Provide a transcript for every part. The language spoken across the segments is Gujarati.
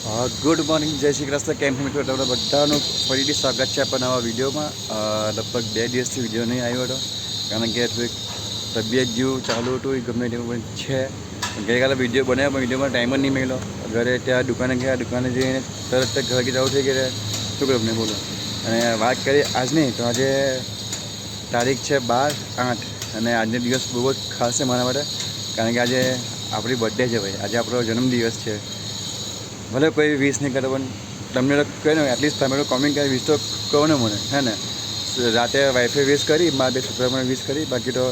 ગુડ મોર્નિંગ, જય શ્રી કૃષ્ણ. કેમ છો મિત્રો? તમારા બધાનું ફરીથી સ્વાગત છે આપણા નવા વિડીયોમાં. લગભગ 2 દિવસથી વિડીયો નહીં આવ્યો હતો, કારણ કે થોડીક તબિયત જેવું ચાલુ હતું એ ગમે તેવું પણ છે. ગઈકાલે વિડીયો બનાવ્યો પણ વિડીયોમાં ટાઈમ જ નહીં મળ્યો. ઘરે ત્યાં દુકાને ગયા, દુકાને જઈને તરત ઘરે જવું થઈ ગયા. શું કરું તમને બોલો. અને વાત કરીએ આજની, તો આજે તારીખ છે 12/8 અને આજનો દિવસ બહુ જ ખાસ છે મારા માટે, કારણ કે આજે આપણી બર્થડે છે ભાઈ. આજે આપણો જન્મદિવસ છે. ભલે કોઈ વિશ નહીં કરે પણ તમને તો કહે ને, એટલીસ્ટ તમે તો કોમેન્ટ કરી વિશ તો કહો ને મને, હે ને. રાતે વાઈફે વિશ કરી, મારા 2 છોકરાઓને વિશ કરી, બાકી તો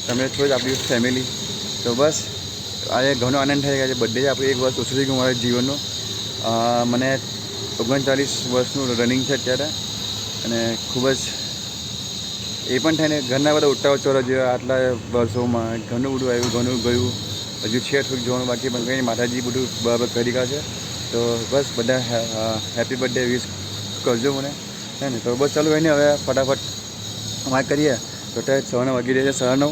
તમે છો જ આપણી ફેમિલી. તો બસ આજે ઘણો આનંદ થઈ ગયા છે. બર્થડે છે આપણી. 1 વર્ષ ઓછું થઈ ગયું મારા જીવનનું. મને 39 વર્ષનું રનિંગ છે અત્યારે, અને ખૂબ જ એ પણ થાય ને, ઘરના બધા ઉઠાવ ચોરો જોયા આટલા વર્ષોમાં. ઘણું બધું આવ્યું, ઘણું ગયું. હજુ છે થોડુંક જોવાનું બાકી, પણ કંઈ માતાજી બધું બરાબર કરી રહ્યા છે. તો બસ બધા હેપી બર્થડે વિશ કરજો મને, હે ને. તો બસ ચાલુ એને હવે ફટાફટ વાત કરીએ. તો અત્યારે 9 વાગી રહ્યા છે, 9:30.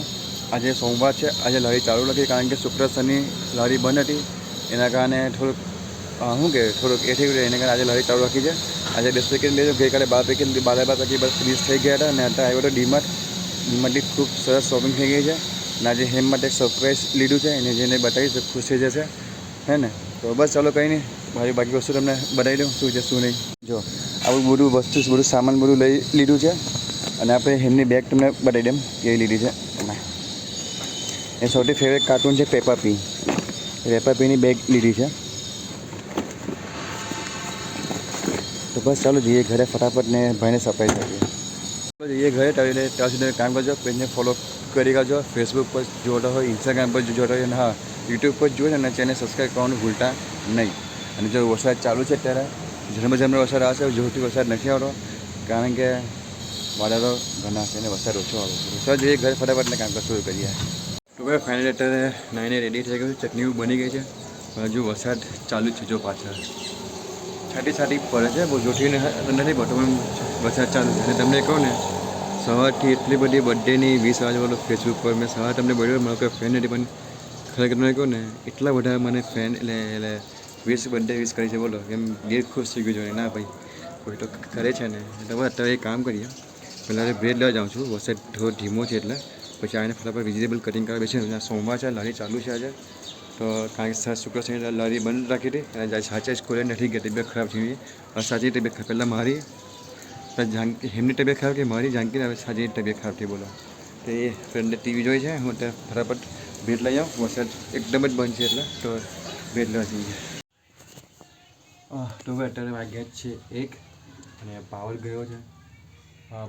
આજે સોમવાર છે, આજે લારી ચાલુ નથી, કારણ કે શુક્ર શનિ લારી બંધ હતી. એના કારણે થોડુંક શું કે થોડુંક એ થઈ ગયું, એના કારણે આજે લારી ચાલુ રાખી છે. આજે 10 પેકેટ લેજો. ગઈકાલે 12 પેકેટ બસ ફ્રીઝ થઈ ગયા હતા, અને અત્યારે આવ્યો હતો ડીમાર્ટથી ખૂબ સરસ શોપિંગ થઈ ગઈ છે. અને આજે હેમ માટે સરપ્રાઈઝ લીધું છે, એને જેને બતાવીશ ખુશ થઈ જશે, હે ને. તો બસ ચાલો કંઈ નહીં, મારી બાકી વસ્તુ તમને બનાવી દઉં શું છે શું નહીં. જો આવું બધું વસ્તુ, બધું સામાન બધું લઈ લીધું છે. અને આપણે હેમની બેગ તમને બતાવી દઉં કેવી લીધી છે. એ સૌથી ફેવરેટ કાર્ટૂન છે પેપા પી. પેપા પીની બેગ લીધી છે. તો બસ ચાલો જઈએ ઘરે ફટાફટ, ને ભાઈને સરપ્રાઈઝ આપીએ. જઈએ ઘરે, ત્યાં સુધી કામ કરજો. પેજને ફોલો કરી કરજો. ફેસબુક પર જોતા હોય, ઇન્સ્ટાગ્રામ પર જોતા હોય, અને હા યુટ્યુબ પર જોઈએ, અને ચેનલ સબસ્ક્રાઈબ કરવાનું ભૂલતા નહીં. અને જો વરસાદ ચાલુ છે અત્યારે, ઝરમર વરસાદ આવશે. જોરથી વરસાદ નથી આવતો, કારણ કે વાદળો ઘણા છે અને વરસાદ ઓછો આવે છે. ચાલો જોઈએ ઘરે ફટાફટ ને કામ શરૂ કરીએ. તો ભાઈ ફાઇનલી અત્યારે નાઈને રેડી થઈ ગયું છે. ચટણી બની ગઈ છે. હજુ વરસાદ ચાલુ જ છે. જો પાછળ છાંટી પડે છે, બહુ જોઠી નથી પડતો, પણ વરસાદ ચાલુ છે. અને તમને કહું ને, સવારથી એટલી બધી બર્થડેની 20 વાગે બોલો ફેસબુક પર મેં સવાર તમને બોલ્યો મારો કોઈ ફ્રેન્ડ નથી, પણ ખરેખર તમને કહું ને, એટલા બધા મને ફ્રેન્ડ એટલે બર્થડે વિશ કરી છે બોલો. એમ દિલ ખુશ થઈ ગયું છે. ના ભાઈ કોઈ તો કરે છે ને. એટલે બસ અત્યારે એક કામ કરીએ, પહેલાં બ્રેડ લેવા જાઉં છું. વરસાદ થોડો ધીમો છે એટલે પછી આને ફટાફટ વેજીટેબલ કટિંગ કરવા બેસીને. સોમવાર છે, લારી ચાલુ છે આજે. તો કારણ કે શુક્ર શનિ લારી બંધ રાખી હતી, અને સાચે જ ખોલે નથી ગઈ. તબિયત ખરાબ થઈ. સાચી તબિયત ખરાબ, પહેલાં મારી એમની તબિયત ખરાબ કે મારી જાનકી, હવે સાચી તબિયત ખરાબ થઈ બોલો. તો એ ફ્રેન્ડને ટીવી જોઈ છે. હું ત્યાં ફટાફટ ભેટ લઈ આવું. વરસાદ એકદમ જ બંધ છે એટલે તો ભેટ લેવા જઈએ. તો ભાઈ અત્યારે વાગ્યા જ છે 1, અને પાવર ગયો છે.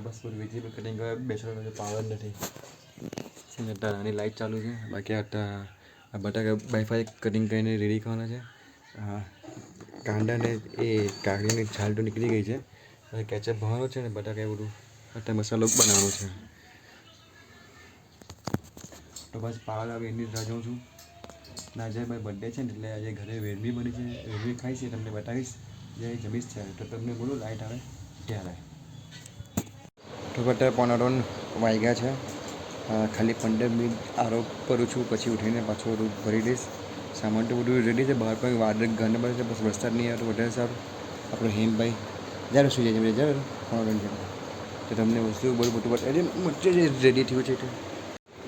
બસ બધું વેજીટેબલ કટિંગ કરવા બેસવાનો પાવર નથી. અત્યારે આની લાઇટ ચાલુ છે. બાકી આ બટાકા વાઈફાઈ કટિંગ કરીને રેડી કરવાના છે. કાંદાને એ કાકડીની છાલ તો નીકળી ગઈ છે. હવે કેચઅપ ભરવાનું છે, ને બટાકા એ બધું અત્યારે મસાલો બનાવવાનો છે. તો બસ પાવર આવે એની રાહ જોઉં છું. આજે ભાઈ બર્થડે છે ને, એટલે આજે ઘરે વેરબી બની છે. વેરબી ખાઈ છે, તમને બતાવીશ જે જમીશ છે. તો તમને બોલું લાઇટ આવે ત્યારે. તો અત્યારે 1:15 વાગ્યા છે. ખાલી 15 મિનિટ આરોપ કરું છું, પછી ઉઠીને પાછો રૂમ ભરી દઈશ. સામાન તો બધું રેડી છે. બહાર પણ વાદળ ઘણા બધા છે, બસ વરસાદ નહીં આવે તો વધારે સારું. આપણો હેમભાઈ જ્યારે સુઈ જાય છે, જ્યારે 1:15 તો તમને વસ્તુ બધું બતાવી મટીરિયલ રેડી થયું છે.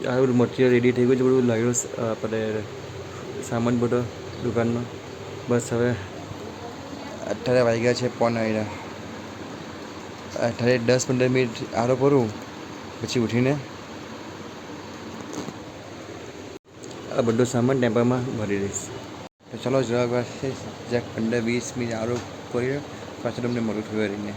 આ બધું મટીરિયલ રેડી થઈ ગયું છે. બધું લાવ્યો આપણે સામાન બધો દુકાનનો. બસ હવે અત્યારે વાગ્યા છે 1:15. અત્યારે 10-15 મિનિટ આરો કરું, પછી ઉઠીને આ બધો સામાન ટેમ્પામાં ભરી દઈશ. તો ચાલો જરાક 15-20 મિનિટ આરો કરી પાછળ તમને મળું છું રહીને.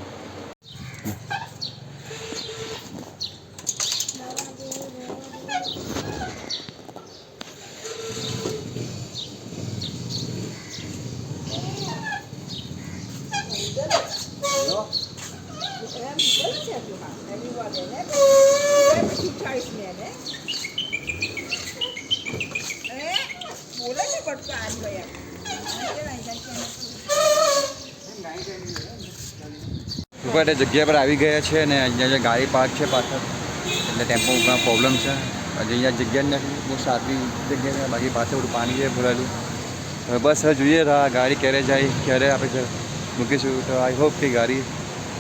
લોકો જગ્યા પર આવી ગયા છે, અને અહીંયા જે ગાડી પાર્ક છે પાછળ, એટલે ટેમ્પોમાં પ્રોબ્લેમ છે. હજી અહીંયા જગ્યા નથી. બહુ સારી જગ્યા છે, બાકી પાછળ બધું પાણી છે ભરાયેલું. હવે બસ હવે જોઈએ આ ગાડી ક્યારે જાય, ક્યારે આપણે મૂકીશું. તો આઈ હોપ કે ગાડી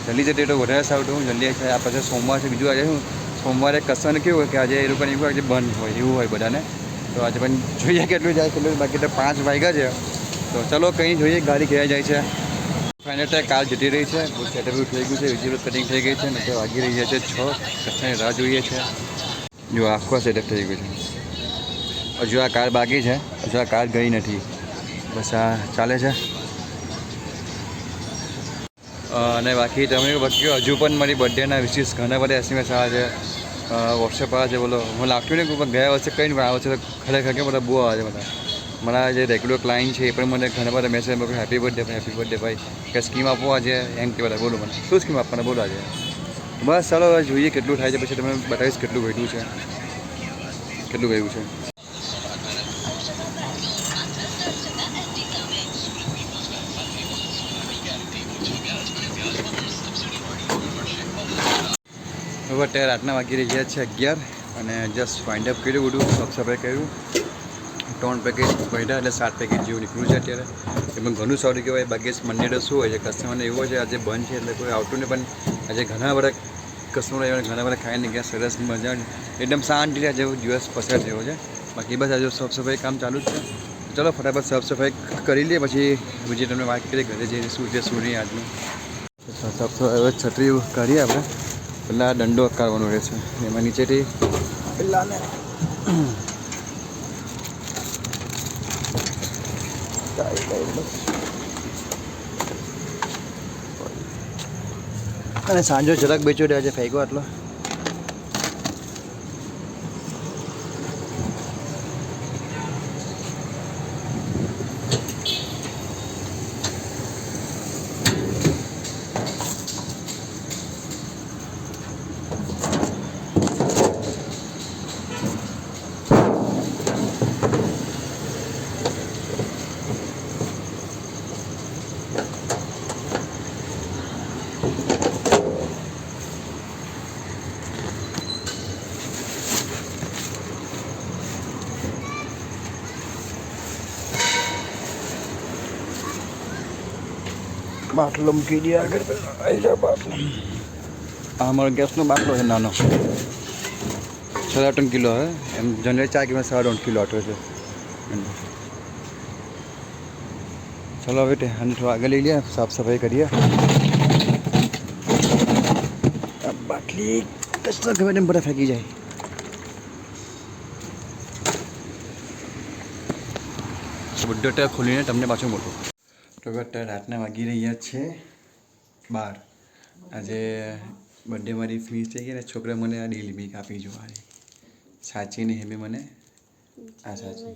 જલ્દી જતી તો વધારે સારું. તો હું જલ્દી થાય. આ પછી સોમવાર છે, બીજું આજે હું સોમવારે કસરને કેવું હોય કે આજે એ લોકોને એવું આજે બંધ હોય એવું હોય બધાને. તો આજે પણ જોઈએ કેટલું જાય કેટલું. બાકી તો 5 વાગ્યા છે. તો ચલો કંઈ જોઈએ ગાડી ક્યારે જાય છે. ફાઇનલ ટાઈમ કાર જતી રહી છે. સેટઅપ થઈ ગયું છે, વિઝ્યુઅલ કટિંગ થઈ ગઈ છે ને તો વાગી રહી છે 6. કચ્છાની રાહ જોઈએ છે. જો આખો સેટઅપ થઈ ગયું છે. હજુ આ કાર બાકી છે, હજુ આ કાર ગઈ નથી. બસ આ ચાલે છે. અને બાકી તમે બાકી હજુ પણ મારી બર્થડેના વિશેષ ઘણા બધા એસએમએસ આવે છે, વોટ્સએપ આવે છે. બોલો હું લાગતું નહીં કે ગયા વર્ષે કંઈ નહીં, આ વર્ષે તો ખરેખર કે બધા બહુ આવે છે. બધા મારા જે રેગ્યુલર ક્લાયન્ટ છે એ પણ મને ઘણા બધા મેસેજ મોકલે, હેપી બર્થડે ભાઈ, કે સ્કીમ આપો આજે એમ કે બધા. બોલો મને શું સ્કીમ આપવાના બોલો આજે. બસ ચાલો હવે જોઈએ કેટલું થાય છે, પછી તમને બતાવીશ કેટલું ઘટ્યું છે, કેટલું ગયું છે. હવે અત્યારે રાતના વાગી રહ્યા છે 11 અને જસ્ટ વાઇન્ડ અપ કર્યું, બધું સાફ સફાઈ કર્યું. 3 પેકેજ ભર્યા એટલે 7 પેકેજ જેવું નીકળ્યું છે અત્યારે. એમાં ઘણું સારું કહેવાય. બાકી મંડે તો શું હોય છે, કસ્ટમરને એવો છે આજે બંધ છે એટલે કોઈ આવતું નહીં, પણ આજે ઘણા બધા કસ્ટમર આવ્યા, ઘણા બધા ખાઈને ગયા, સરસ મજા એકદમ શાંતિ જેવો દિવસ પસાર થયો છે. બાકી બસ આજે સાફ સફાઈ કામ ચાલુ જ છે. ચલો ફટાફટ સાફ સફાઈ કરી લઈએ, પછી બીજી તમને વાત કરીએ ઘરે જઈને શું છે શું નહીં આજનું. સાફ સફાઈ છત્રી કરીએ આપણે. પહેલાં દંડો કરવાનો રહેશે, એમાં નીચેથી પહેલાંને અને સાંજો જરાક બેચ્યો આજે ફેંકો આટલો. બાટલો મૂકી દે આગળ. પહેલાં બાટલો આ અમારો ગેસનો બાટલો છે નાનો, 3.5 કિલો હે. એમ જનરલ 4 કિલો 3.5 કિલો આટલો છે. ચલો હવે આને થોડું આગળ લઈ લઈએ, સાફ સફાઈ કરીએ. આ બાટલી કચરા ગમે તેમ બધા ફેંકી જાય. બુડ્ઢો ટેપ ખોલીને તમને પાછું મોટું. તો અત્યારે રાતના વાગી રહ્યા છે 12. આજે બર્થડે મારી ફિનિશ થઈ ગઈ ને છોકરા મને આ ડીલ બીક આપી જોવાની સાચીને હેમે મને આ સાચી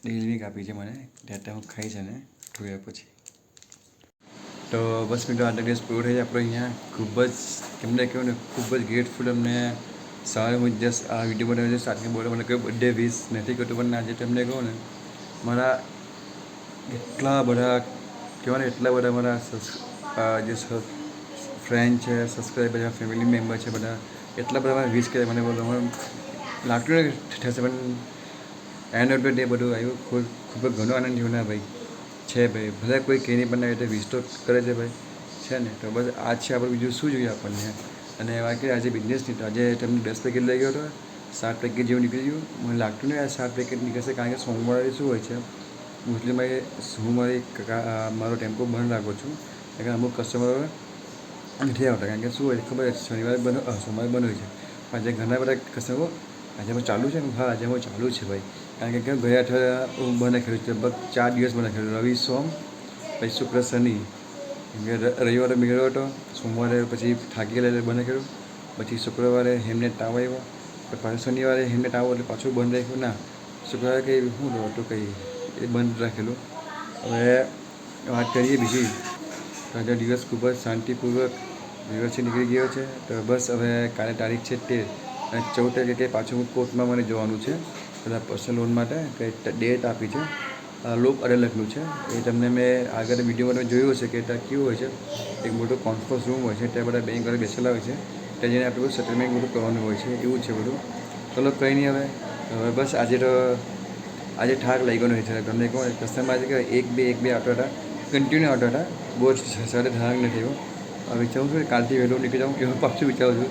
ડીલ બીક આપી છે મને. ત્યાં હું ખાઈ છે ને જોયા પછી. તો બસ મિત્રો આટલા દિવસ પૂરો થઈ જાય આપણો અહીંયા. ખૂબ જ એમને કહ્યું ને ખૂબ જ ગ્રેટફુલ અમને. સવારે હું જસ્ટ આ વિડીયો બનાવ્યો છે, સ્ટાર્ટિંગ બોલો મને કોઈ બર્થડે વિશ નથી કરતું, પણ આજે તમને કહું ને મારા એટલા બધા કહેવાય ને એટલા બધા મારા જે ફ્રેન્ડ છે, સબસ્ક્રાઈબર છે, ફેમિલી મેમ્બર છે, બધા એટલા બધા મને વિશ કરે મને. બોલો મને લાગતું નહીં થશે, પણ એન્ડ ઓફ ધ ડે બધું આવ્યું. ખૂબ જ ઘણો આનંદ થયો ને ભાઈ છે ભાઈ. ભલે કોઈ કહી નહીં પણ એટલે વિશ તો કરે છે ભાઈ, છે ને. તો બસ આ છે આપણે, બીજું શું જોઈએ આપણને. અને બાકી આજે બિઝનેસની તો આજે તમને 10 પેકેટ લઈ ગયો હતો, 7 પેકેટ જેવું નીકળી ગયું. મને લાગતું નહીં આ 7 પેકેટ નીકળશે, કારણ કે સોમવારે શું હોય છે મોસ્ટલી હું મારો ટેમ્પો બંધ રાખું છું, કારણ કે અમુક કસ્ટમરો નથી આવતા. કારણ કે શું હોય ખબર છે, શનિવારે બંધ સોમવારે બંધ હોય છે. આજે ઘણા બધા કસ્ટમરો આજે હું ચાલુ છે ને. હા આજે હું ચાલુ છે ભાઈ, કારણ કે ગયા અઠવાડિયા હું બંધ ખેડું છું. લગભગ 4 દિવસ બંધ ખેડું, રવિ સોમ પછી શુક્ર શનિ. રવિવારે મેળવ્યો હતો, સોમવારે પછી થાકી ગયેલા બંધ કર્યું, પછી શુક્રવારે હેમને તાવ આવ્યો, પાછું શનિવારે હેમને તાવ એટલે પાછું બંધ રાખ્યું. ના શુક્રવારે કંઈ શું હતું કંઈ એ બંધ રાખેલું. હવે વાત કરીએ બીજી. આજે દિવસ ખૂબ જ શાંતિપૂર્વક દિવસથી નીકળી ગયો છે. તો બસ હવે કાલે તારીખ છે 13 અને 14 તારીખે પાછું હું કોર્ટમાં મને જવાનું છે બધા પર્સનલ લોન માટે. કંઈ ડેટ આપી છે, લોક અદાલતનું છે. એ તમને મેં આગળ વિડીયોમાં જોયું હશે કે ત્યાં કેવું હોય છે, એક મોટો કોન્ફરન્સ રૂમ હોય છે, ત્યાં બધા બેંક વાળા બેસેલા હોય છે, ત્યાં જઈને આપણે બધું સેટલમેન્ટ બધું કરવાનું હોય છે. એવું છે બધું. ચલો કંઈ નહીં. હવે બસ આજે તો આજે ઠાક લાગ્યો નથી છે. તમને કહું કસ્ટમર આજે કે એક બે આવતા હતા, કન્ટિન્યુ આવતા હતા, બહુ જ સાડે ઠાક નથી થયો. વિચારું છું કાલથી વહેલું નીકળી જાઉં, એવું પાછું વિચારું છું.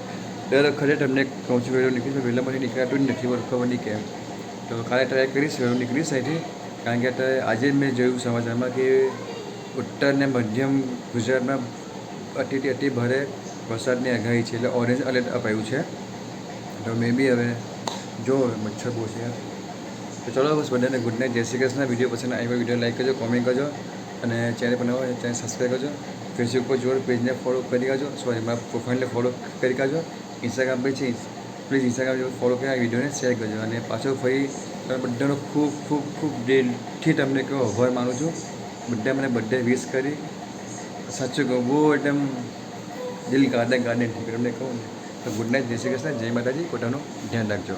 દર વખતે તમને કહું છું વહેલું નીકળી, વહેલામાંથી નીકળાતું જ નથી, ખબર નહીં કેમ. તો કાલે ટ્રાય કરીશ વહેલું નીકળીશ અહીંથી, કારણ કે અત્યારે આજે જ મેં જોયું સમાચારમાં કે ઉત્તર ને મધ્યમ ગુજરાતમાં અતિ ભારે વરસાદની આગાહી છે, એટલે ઓરેન્જ એલર્ટ અપાયું છે. તો મે બી હવે જો મચ્છર બહુ છે. તો ચલો બસ બધાને ગુડ નાઇટ, જય શ્રી કૃષ્ણ. વિડીયો પસંદ આવ્યો વિડીયો લાઈક કરજો, કોમેન્ટ કરજો, અને ચેનલ પર નવા ચેનલ સબસ્ક્રાઈબ કરજો. ફેસબુક પર જોડે પેજને ફોલો કરી કાઢજો, સોરી મારા પ્રોફાઇલને ફોલો કરી કાઢજો. ઇન્સ્ટાગ્રામ પર છે, પ્લીઝ ઇન્સ્ટાગ્રામ ફોલો કરી આ વિડીયોને શેર કરજો. અને પાછો ફરી તમે બધાનો ખૂબ ખૂબ ખૂબ દિલથી તમને કહો આભાર માનું છું. બધા મને બધે વિશ કરી, સાચું કહું બહુ એકદમ દિલ ગાર્ડન થઈ ગયું તમને કહું ને. તો ગુડ નાઇટ, જય શ્રી કૃષ્ણ, જય માતાજી, પોતાનું ધ્યાન રાખજો.